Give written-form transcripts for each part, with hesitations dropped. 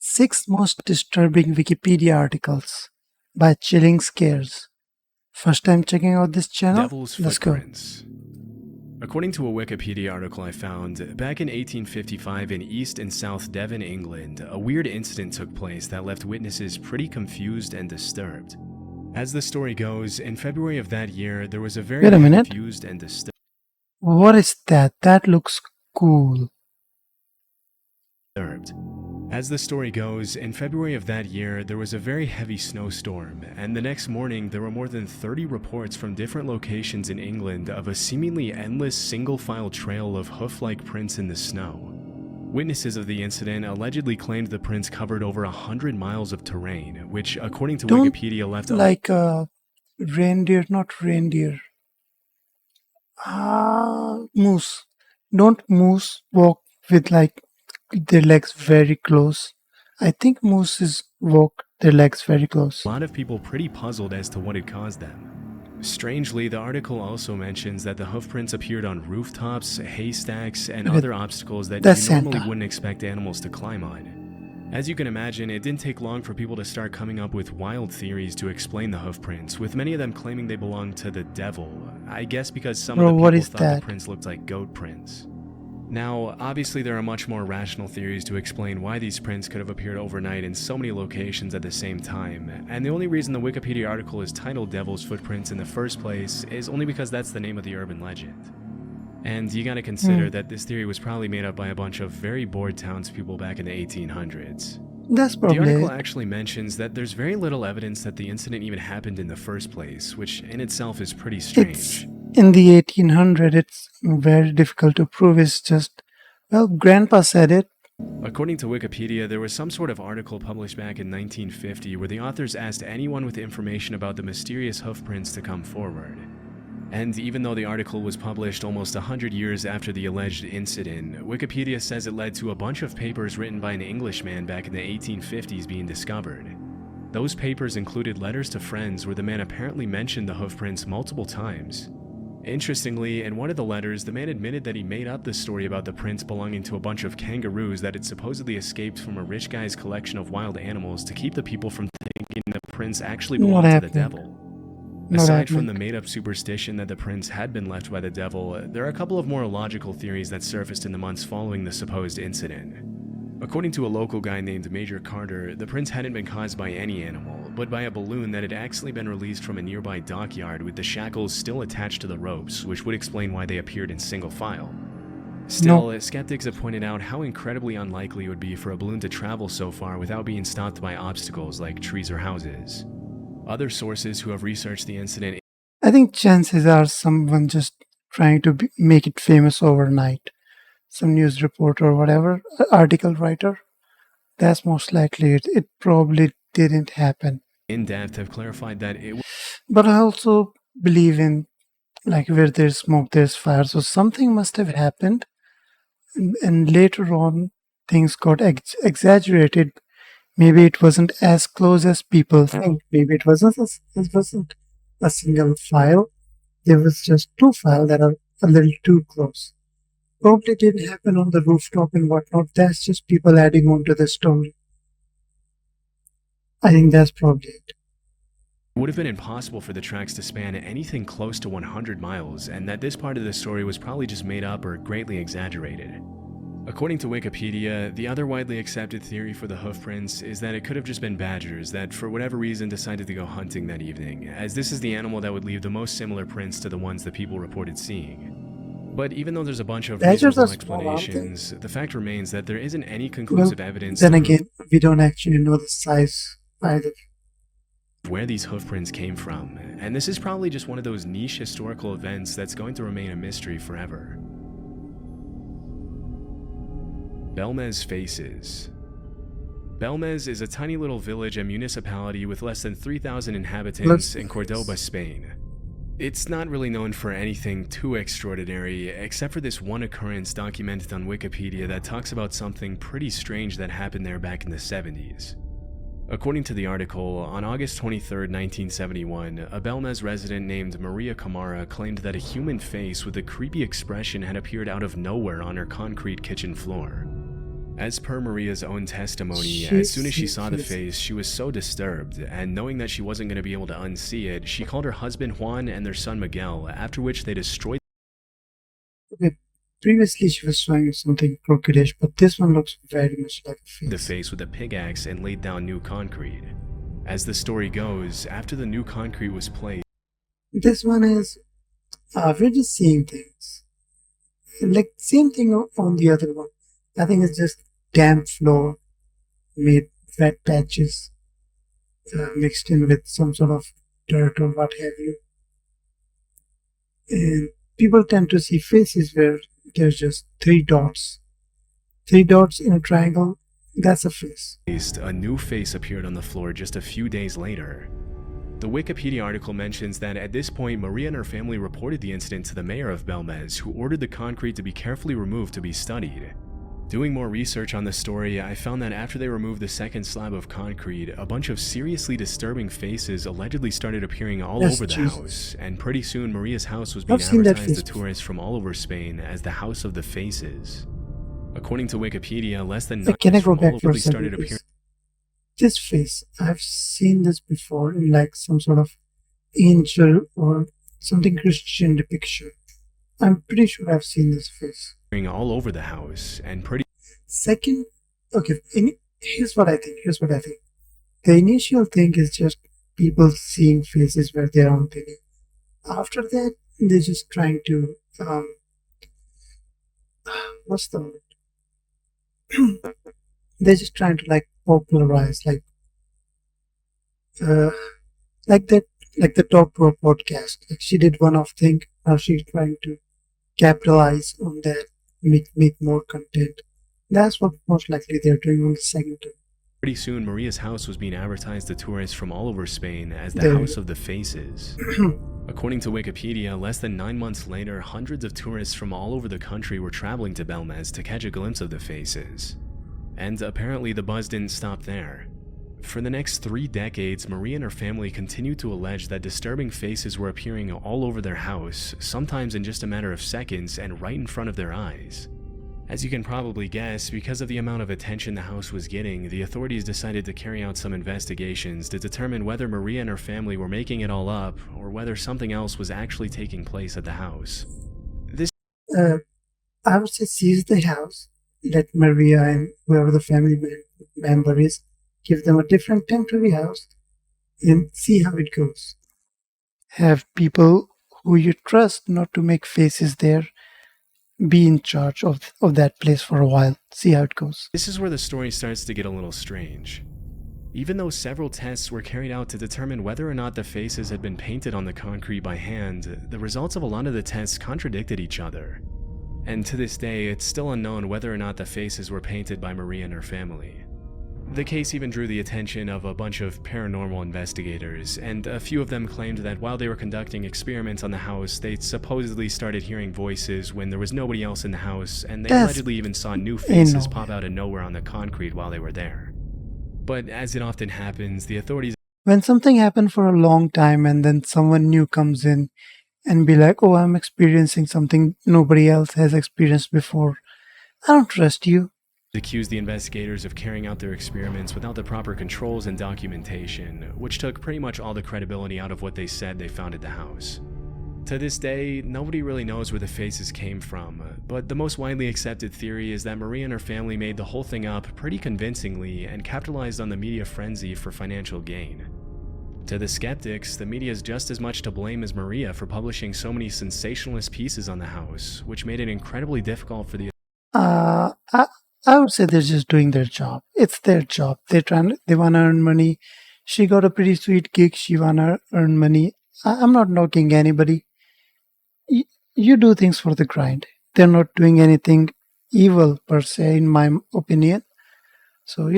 Six most disturbing Wikipedia articles by Chilling Scares. First time checking out this channel? Devil's Let's go. footprints. According to a Wikipedia article I found, back in 1855 in East and South Devon, England, a weird incident took place that left witnesses pretty confused and disturbed. As the story goes, in February of that year, there was a very Wait a minute. confused and disturbed... What is that? That looks cool. As the story goes, in February of that year, there was a very heavy snowstorm, and the next morning there were more than 30 reports from different locations in England of a seemingly endless single-file trail of hoof-like prints in the snow. Witnesses of the incident allegedly claimed the prints covered over 100 miles of terrain, which, according to Wikipedia, left like reindeer, not reindeer. Moose. Don't moose walk with like their legs very close? I think mooses walk their legs very close. A lot of people pretty puzzled as to what had caused them. Strangely, the article also mentions that the hoofprints appeared on rooftops, haystacks, and other obstacles that you normally wouldn't expect animals to climb on. As you can imagine, it didn't take long for people to start coming up with wild theories to explain the hoofprints, with many of them claiming they belonged to the devil. I guess because some of the people thought the prints looked like goat prints. Now, obviously there are much more rational theories to explain why these prints could have appeared overnight in so many locations at the same time, and the only reason the Wikipedia article is titled Devil's Footprints in the first place is only because that's the name of the urban legend. And you gotta consider that this theory was probably made up by a bunch of very bored townspeople back in the 1800s. That's probably The article actually mentions that there's very little evidence that the incident even happened in the first place, which in itself is pretty strange. In the 1800s, it's very difficult to prove. It's just, well, Grandpa said it. According to Wikipedia, there was some sort of article published back in 1950 where the authors asked anyone with information about the mysterious hoofprints to come forward. And even though the article was published almost 100 years after the alleged incident, Wikipedia says it led to a bunch of papers written by an Englishman back in the 1850s being discovered. Those papers included letters to friends where the man apparently mentioned the hoofprints multiple times. Interestingly, in one of the letters, the man admitted that he made up the story about the prints belonging to a bunch of kangaroos that had supposedly escaped from a rich guy's collection of wild animals to keep the people from thinking the prints actually belonged to the devil. Aside from the made-up superstition that the prints had been left by the devil, there are a couple of more illogical theories that surfaced in the months following the supposed incident. According to a local guy named Major Carter, the prints hadn't been caused by any animal, but by a balloon that had actually been released from a nearby dockyard with the shackles still attached to the ropes, which would explain why they appeared in single file. Still, skeptics have pointed out how incredibly unlikely it would be for a balloon to travel so far without being stopped by obstacles like trees or houses. Other sources who have researched the incident... I think chances are someone just trying to make it famous overnight. Some news reporter or whatever, article writer. That's most likely it. It probably didn't happen. In depth have clarified that it... But I also believe in, like, where there's smoke, there's fire. So something must have happened. And later on, things got exaggerated. Maybe it wasn't as close as people think. Maybe it wasn't a single file. There was just two files that are a little too close. Probably didn't happen on the rooftop and whatnot. That's just people adding on to the story. I think that's probably it. It would have been impossible for the tracks to span anything close to 100 miles, and that this part of the story was probably just made up or greatly exaggerated. According to Wikipedia, the other widely accepted theory for the hoofprints is that it could have just been badgers that, for whatever reason, decided to go hunting that evening, as this is the animal that would leave the most similar prints to the ones that people reported seeing. But even though there's a bunch of reasonable explanations, the fact remains that there isn't any conclusive evidence. Then again, we don't actually know the size either. Where these hoofprints came from, and this is probably just one of those niche historical events that's going to remain a mystery forever. Belmez Faces. Belmez is a tiny little village and municipality with less than 3,000 inhabitants in Cordoba, Spain. It's not really known for anything too extraordinary, except for this one occurrence documented on Wikipedia that talks about something pretty strange that happened there back in the 70s. According to the article, on August 23, 1971, a Belmez resident named Maria Camara claimed that a human face with a creepy expression had appeared out of nowhere on her concrete kitchen floor. As per Maria's own testimony, as She's soon as she seen saw the faces. face, she was so disturbed, and knowing that she wasn't going to be able to unsee it, she called her husband Juan and their son Miguel, after which they destroyed Okay, previously she was showing something crocodish, but this one looks very much like a the face. face with a pickaxe and laid down new concrete. As the story goes, after the new concrete was placed, This one is, we're just seeing things. Like, same thing on the other one. I think it's just damp floor made wet patches mixed in with some sort of dirt or what have you. And people tend to see faces where there's just three dots. Three dots in a triangle, that's a face. a new face appeared on the floor just a few days later. The Wikipedia article mentions that at this point, Maria and her family reported the incident to the mayor of Belmez, who ordered the concrete to be carefully removed to be studied. Doing more research on the story, I found that after they removed the second slab of concrete, a bunch of seriously disturbing faces allegedly started appearing all Yes, over the Jesus. house, and pretty soon Maria's house was being I've seen that advertised to face tourists from all over Spain as the House of the Faces. According to Wikipedia, less than 9 Can I faces go from all back for over a started second, appearing. please? This face, I've seen this before in like some sort of angel or something Christian depiction. I'm pretty sure I've seen this face. All over the house, and pretty Second, okay, here's what I think. The initial thing is just people seeing faces where they aren't any. After that, they're just trying to, what's the word? They're just trying to like popularize, uh, like that, like the Talk to a podcast. Like she did one off thing, now she's trying to capitalize on that, make more content. That's what most likely they're doing on the second time. Pretty soon, Maria's house was being advertised to tourists from all over Spain as the There. House of the Faces. According to Wikipedia, less than 9 months later, hundreds of tourists from all over the country were traveling to Belmez to catch a glimpse of the faces. And apparently the buzz didn't stop there. For the next 3 decades, Maria and her family continued to allege that disturbing faces were appearing all over their house, sometimes in just a matter of seconds and right in front of their eyes. As you can probably guess, because of the amount of attention the house was getting, the authorities decided to carry out some investigations to determine whether Maria and her family were making it all up or whether something else was actually taking place at the house. I would say seize the house, let Maria and whoever the family member is, give them a different temporary house, and see how it goes. Have people who you trust not to make faces there be in charge of that place for a while, see how it goes. This is where the story starts to get a little strange. Even though several tests were carried out to determine whether or not the faces had been painted on the concrete by hand, the results of a lot of the tests contradicted each other. And to this day, it's still unknown whether or not the faces were painted by Maria and her family. The case even drew the attention of a bunch of paranormal investigators, and a few of them claimed that while they were conducting experiments on the house, they supposedly started hearing voices when there was nobody else in the house, and they allegedly even saw new faces pop out of nowhere on the concrete while they were there. But as it often happens, the authorities... When something happened for a long time and then someone new comes in and be like, oh, I'm experiencing something nobody else has experienced before, I don't trust you. accused the investigators of carrying out their experiments without the proper controls and documentation, which took pretty much all the credibility out of what they said they found at the house. To this day, nobody really knows where the faces came from, but the most widely accepted theory is that Maria and her family made the whole thing up pretty convincingly and capitalized on the media frenzy for financial gain. To the skeptics, the media is just as much to blame as Maria for publishing so many sensationalist pieces on the house, which made it incredibly difficult for the... I would say they're just doing their job. It's their job. They want to earn money. She got a pretty sweet gig. She want to earn money. I'm not knocking anybody. You do things for the grind. They're not doing anything evil per se, in my opinion. So,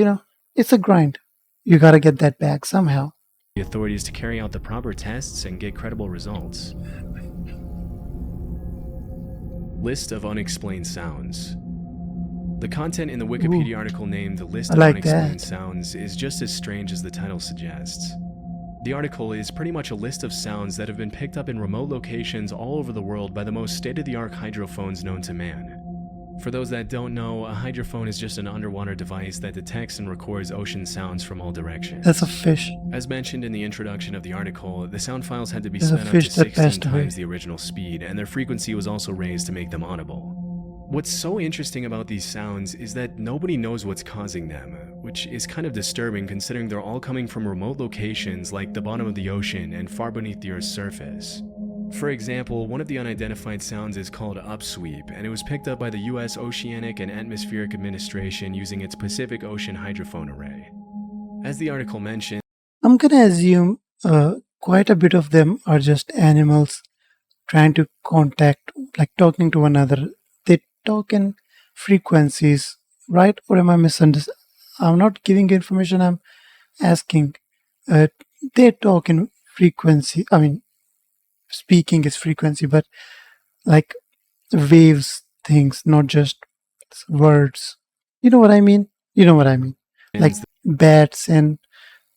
it's a grind. You got to get that back somehow. The authorities to carry out the proper tests and get credible results. List of unexplained sounds. The content in the Wikipedia article named The List of Unexplained Sounds is just as strange as the title suggests. The article is pretty much a list of sounds that have been picked up in remote locations all over the world by the most state-of-the-art hydrophones known to man. For those that don't know, a hydrophone is just an underwater device that detects and records ocean sounds from all directions. That's a fish. As mentioned in the introduction of the article, the sound files had to be There's a sped up to fish that 16 passed away. times the original speed, and their frequency was also raised to make them audible. What's so interesting about these sounds is that nobody knows what's causing them, which is kind of disturbing considering they're all coming from remote locations like the bottom of the ocean and far beneath the Earth's surface. For example, one of the unidentified sounds is called upsweep, and it was picked up by the US Oceanic and Atmospheric Administration using its Pacific Ocean hydrophone array. As the article mentioned, I'm gonna assume quite a bit of them are just animals trying to contact, like talking to one another. They talk in frequencies, right? Or am I misunderstanding? I'm not giving information, I'm asking. They talk in frequency. I mean, speaking is frequency, but like waves things, not just words. You know what I mean? You know what I mean? Like bats and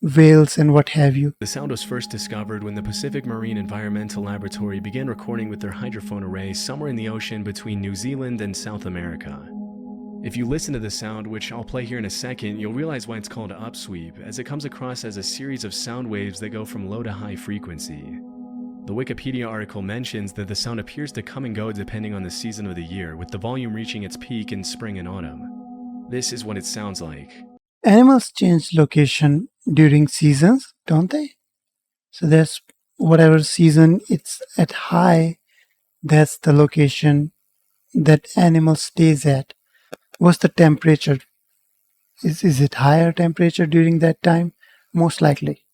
whales and what have you. the sound was first discovered when the Pacific Marine Environmental Laboratory began recording with their hydrophone array somewhere in the ocean between New Zealand and South America. If you listen to the sound, which I'll play here in a second, you'll realize why it's called upsweep, as it comes across as a series of sound waves that go from low to high frequency. The Wikipedia article mentions that the sound appears to come and go depending on the season of the year, with the volume reaching its peak in spring and autumn. This is what it sounds like. Animals change location during seasons, don't they? So there's whatever season it's at high, that's the location that animal stays at. What's the temperature? Is it higher temperature during that time? Most likely.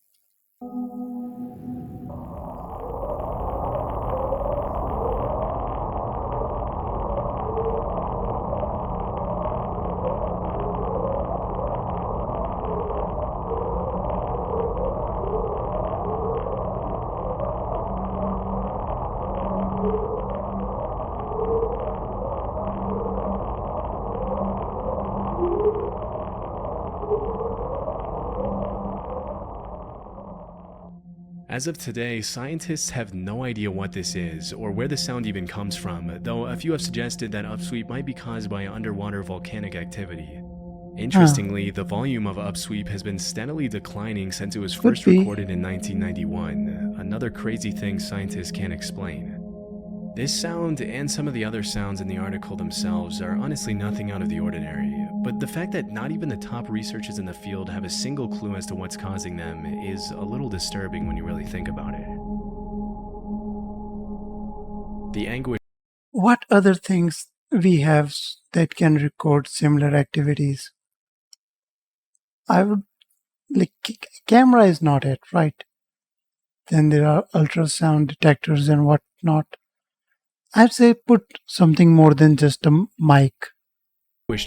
As of today, scientists have no idea what this is or where the sound even comes from, though a few have suggested that upsweep might be caused by underwater volcanic activity. Interestingly, the volume of upsweep has been steadily declining since it was first recorded in 1991, another crazy thing scientists can't explain. This sound and some of the other sounds in the article themselves are honestly nothing out of the ordinary, but the fact that not even the top researchers in the field have a single clue as to what's causing them is a little disturbing when you really think about it. The anguish. What other things we have that can record similar activities? I would like camera is not it, right? Then there are ultrasound detectors and whatnot. I'd say put something more than just a mic.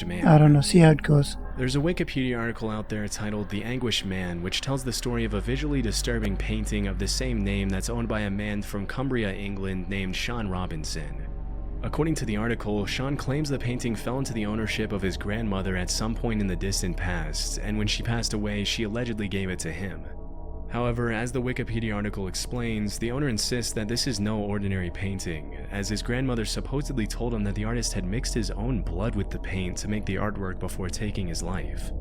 Man. I don't know, see how it goes. There's a Wikipedia article out there titled The Anguished Man, which tells the story of a visually disturbing painting of the same name that's owned by a man from Cumbria, England named Sean Robinson. According to the article, Sean claims the painting fell into the ownership of his grandmother at some point in the distant past, and when she passed away, she allegedly gave it to him. However, as the Wikipedia article explains, the owner insists that this is no ordinary painting, as his grandmother supposedly told him that the artist had mixed his own blood with the paint to make the artwork before taking his life.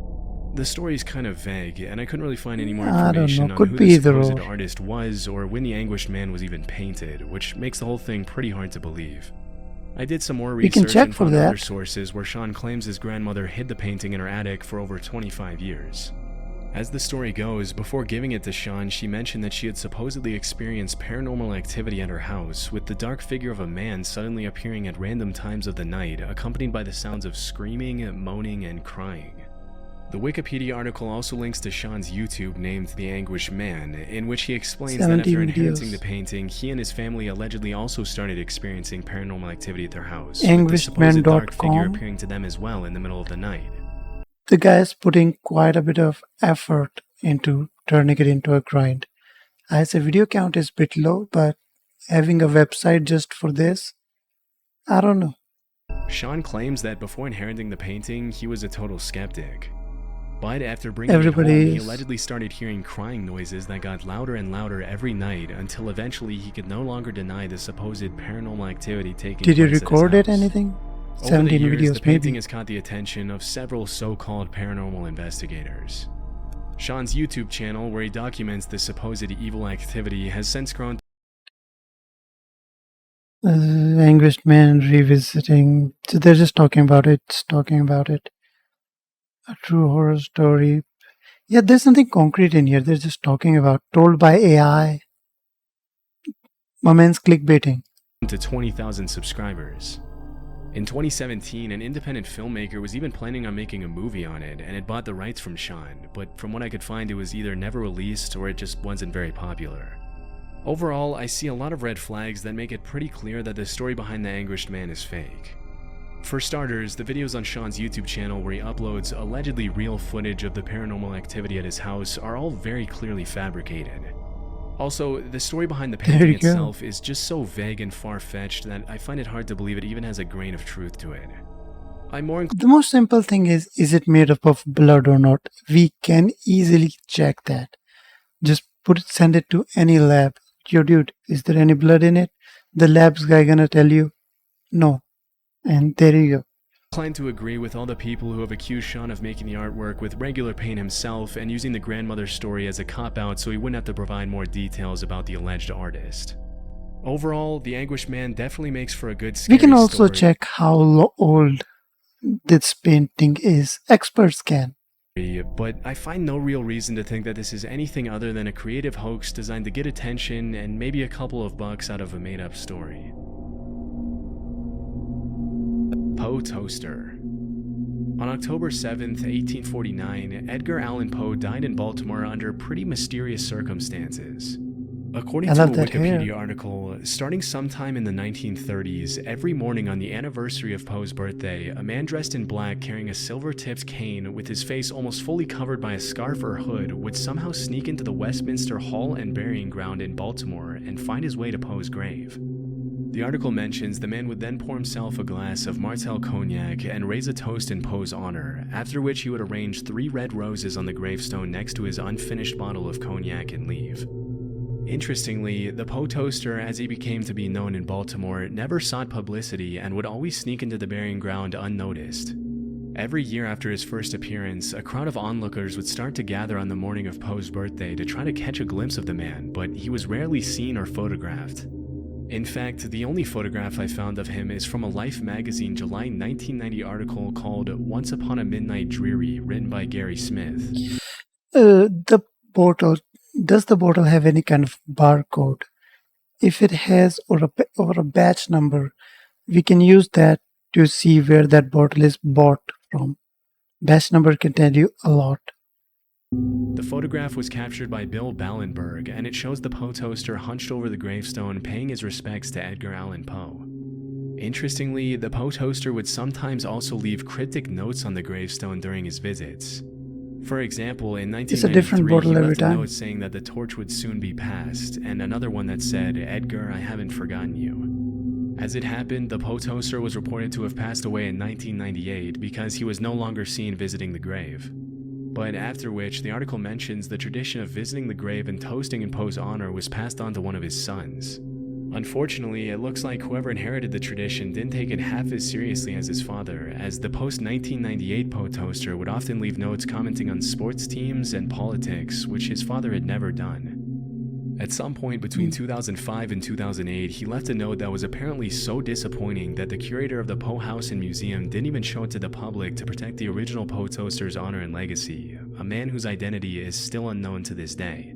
The story is kind of vague, and I couldn't really find any more information on who the supposed artist was or when the Anguished Man was even painted, which makes the whole thing pretty hard to believe. I did some more research and found other sources where Sean claims his grandmother hid the painting in her attic for over 25 years. As the story goes, before giving it to Sean, she mentioned that she had supposedly experienced paranormal activity at her house, with the dark figure of a man suddenly appearing at random times of the night, accompanied by the sounds of screaming, moaning, and crying. The Wikipedia article also links to Sean's YouTube named The Anguished Man, in which he explains that after inheriting the painting, he and his family allegedly also started experiencing paranormal activity at their house, with the supposed dark figure appearing to them as well in the middle of the night. The guy's putting quite a bit of effort into turning it into a grind. I say video count is a bit low, but having a website just for this, I don't know. Sean claims that before inheriting the painting, he was a total skeptic. But after bringing it home, he allegedly started hearing crying noises that got louder and louder every night until eventually he could no longer deny the supposed paranormal activity taking place. Did you record it anything? Over the 17 years, videos the painting maybe. has caught the attention of several so-called paranormal investigators. Sean's YouTube channel, where he documents the supposed evil activity, has since grown Anguished man revisiting. So they're just talking about it. A true horror story. Yeah, there's nothing concrete in here. They're just talking about told by AI. My man's clickbaiting. to 20,000 subscribers. In 2017, an independent filmmaker was even planning on making a movie on it, and it bought the rights from Sean, but from what I could find, it was either never released or it just wasn't very popular. Overall, I see a lot of red flags that make it pretty clear that the story behind the Anguished Man is fake. For starters, the videos on Sean's YouTube channel where he uploads allegedly real footage of the paranormal activity at his house are all very clearly fabricated. Also, the story behind the painting itself is just so vague and far-fetched that I find it hard to believe it even has a grain of truth to it. The most simple thing is it made up of blood or not? We can easily check that. Just send it to any lab. Yo dude, is there any blood in it? The lab's guy gonna tell you, no. And there you go. Inclined to agree with all the people who have accused Sean of making the artwork with regular paint himself and using the grandmother's story as a cop-out so he wouldn't have to provide more details about the alleged artist. Overall, the Anguished Man definitely makes for a good scary We can also story, check how old this painting is. Experts can. but I find no real reason to think that this is anything other than a creative hoax designed to get attention and maybe a couple of bucks out of a made-up story. Poe Toaster. On October 7, 1849, Edgar Allan Poe died in Baltimore under pretty mysterious circumstances. According to a Wikipedia article, starting sometime in the 1930s, every morning on the anniversary of Poe's birthday, a man dressed in black carrying a silver-tipped cane with his face almost fully covered by a scarf or hood would somehow sneak into the Westminster Hall and Burying Ground in Baltimore and find his way to Poe's grave. The article mentions the man would then pour himself a glass of Martell cognac and raise a toast in Poe's honor, after which he would arrange 3 red roses on the gravestone next to his unfinished bottle of cognac and leave. Interestingly, the Poe Toaster, as he became to be known in Baltimore, never sought publicity and would always sneak into the burying ground unnoticed. Every year after his first appearance, a crowd of onlookers would start to gather on the morning of Poe's birthday to try to catch a glimpse of the man, but he was rarely seen or photographed. In fact, the only photograph I found of him is from a Life magazine July 1990 article called Once Upon a Midnight Dreary, written by Gary Smith. The bottle, does the bottle have any kind of barcode? If it has, or a batch number, we can use that to see where that bottle is bought from. Batch number can tell you a lot. The photograph was captured by Bill Ballenberg, and it shows the Poe Toaster hunched over the gravestone paying his respects to Edgar Allan Poe. Interestingly, the Poe Toaster would sometimes also leave cryptic notes on the gravestone during his visits. For example, in 1993, he left a note saying that the torch would soon be passed, and another one that said, "Edgar, I haven't forgotten you." As it happened, the Poe Toaster was reported to have passed away in 1998 because he was no longer seen visiting the grave. But after which, the article mentions the tradition of visiting the grave and toasting in Poe's honor was passed on to one of his sons. Unfortunately, it looks like whoever inherited the tradition didn't take it half as seriously as his father, as the post-1998 Poe Toaster would often leave notes commenting on sports teams and politics, which his father had never done. At some point between 2005 and 2008, he left a note that was apparently so disappointing that the curator of the Poe House and Museum didn't even show it to the public to protect the original Poe Toaster's honor and legacy, a man whose identity is still unknown to this day.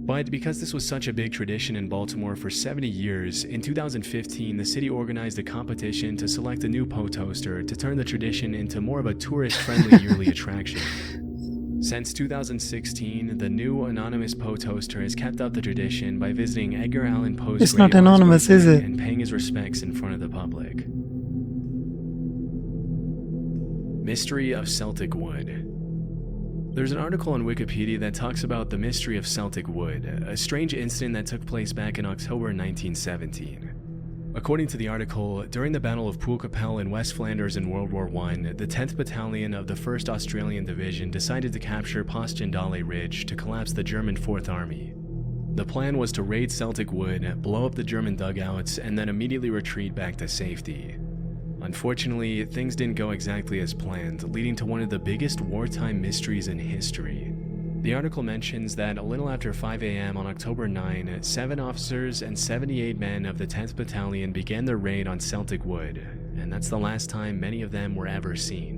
But because this was such a big tradition in Baltimore for 70 years, in 2015 the city organized a competition to select a new Poe Toaster to turn the tradition into more of a tourist-friendly yearly attraction. Since 2016, the new anonymous Poe Toaster has kept up the tradition by visiting Edgar Allan Poe's grave. It's not anonymous, is it? And paying his respects in front of the public. Mystery of Celtic Wood. There's an article on Wikipedia that talks about the mystery of Celtic Wood, a strange incident that took place back in October 1917. According to the article, during the Battle of Poelcapelle in West Flanders in World War I, the 10th Battalion of the 1st Australian Division decided to capture Passchendaele Ridge to collapse the German 4th Army. The plan was to raid Celtic Wood, blow up the German dugouts, and then immediately retreat back to safety. Unfortunately, things didn't go exactly as planned, leading to one of the biggest wartime mysteries in history. The article mentions that a little after 5 a.m. on October 9, 7 officers and 78 men of the 10th Battalion began their raid on Celtic Wood, and that's the last time many of them were ever seen.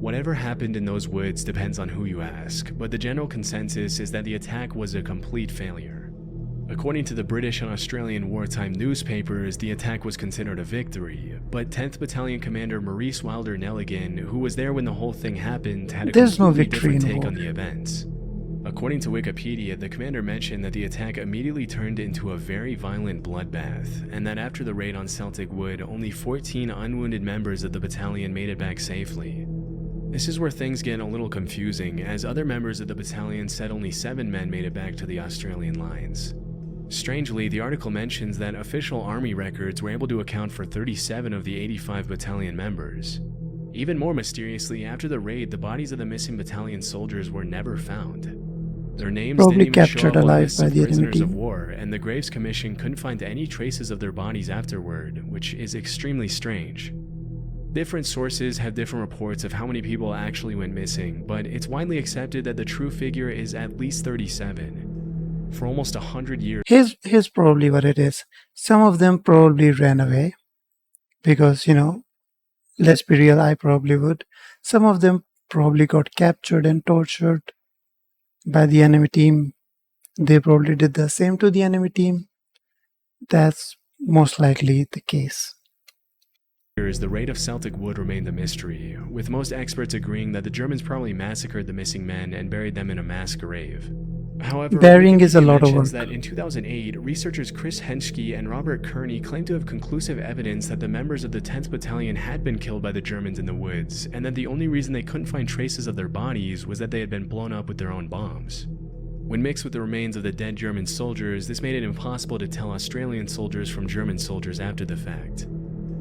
Whatever happened in those woods depends on who you ask, but the general consensus is that the attack was a complete failure. According to the British and Australian wartime newspapers, the attack was considered a victory, but 10th Battalion Commander Maurice Wilder Nelligan, who was there when the whole thing happened, had a There's no completely victory different take on involved. the events. According to Wikipedia, the commander mentioned that the attack immediately turned into a very violent bloodbath, and that after the raid on Celtic Wood, only 14 unwounded members of the battalion made it back safely. This is where things get a little confusing, as other members of the battalion said only 7 men made it back to the Australian lines. Strangely, the article mentions that official army records were able to account for 37 of the 85 battalion members. Even more mysteriously, after the raid, the bodies of the missing battalion soldiers were never found. Their names Probably didn't even show captured up on alive lists by of the enemy prisoners of team. war, and the Graves Commission couldn't find any traces of their bodies afterward, which is extremely strange. Different sources have different reports of how many people actually went missing, but it's widely accepted that the true figure is at least 37. For almost 100 years, Here's probably what it is. Some of them probably ran away because, let's be real, I probably would. Some of them probably got captured and tortured by the enemy team. They probably did the same to the enemy team. That's most likely the case. the raid of Celtic Wood remained a mystery, with most experts agreeing that the Germans probably massacred the missing men and buried them in a mass grave. However, Burying is a Wikipedia lot of mentions work. that in 2008, researchers Chris Henschke and Robert Kearney claimed to have conclusive evidence that the members of the 10th Battalion had been killed by the Germans in the woods, and that the only reason they couldn't find traces of their bodies was that they had been blown up with their own bombs. When mixed with the remains of the dead German soldiers, this made it impossible to tell Australian soldiers from German soldiers after the fact.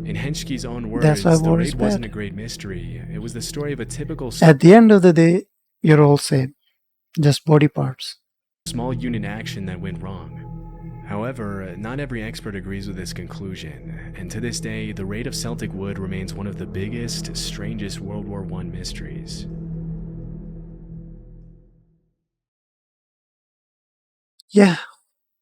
In Henschke's own words, That's why the war is raid wasn't a bad. great mystery. It was the story of a typical At the end of the day, you're all same. Just body parts. small unit action that went wrong. However, not every expert agrees with this conclusion, and to this day, the raid of Celtic Wood remains one of the biggest, strangest World War I mysteries. Yeah,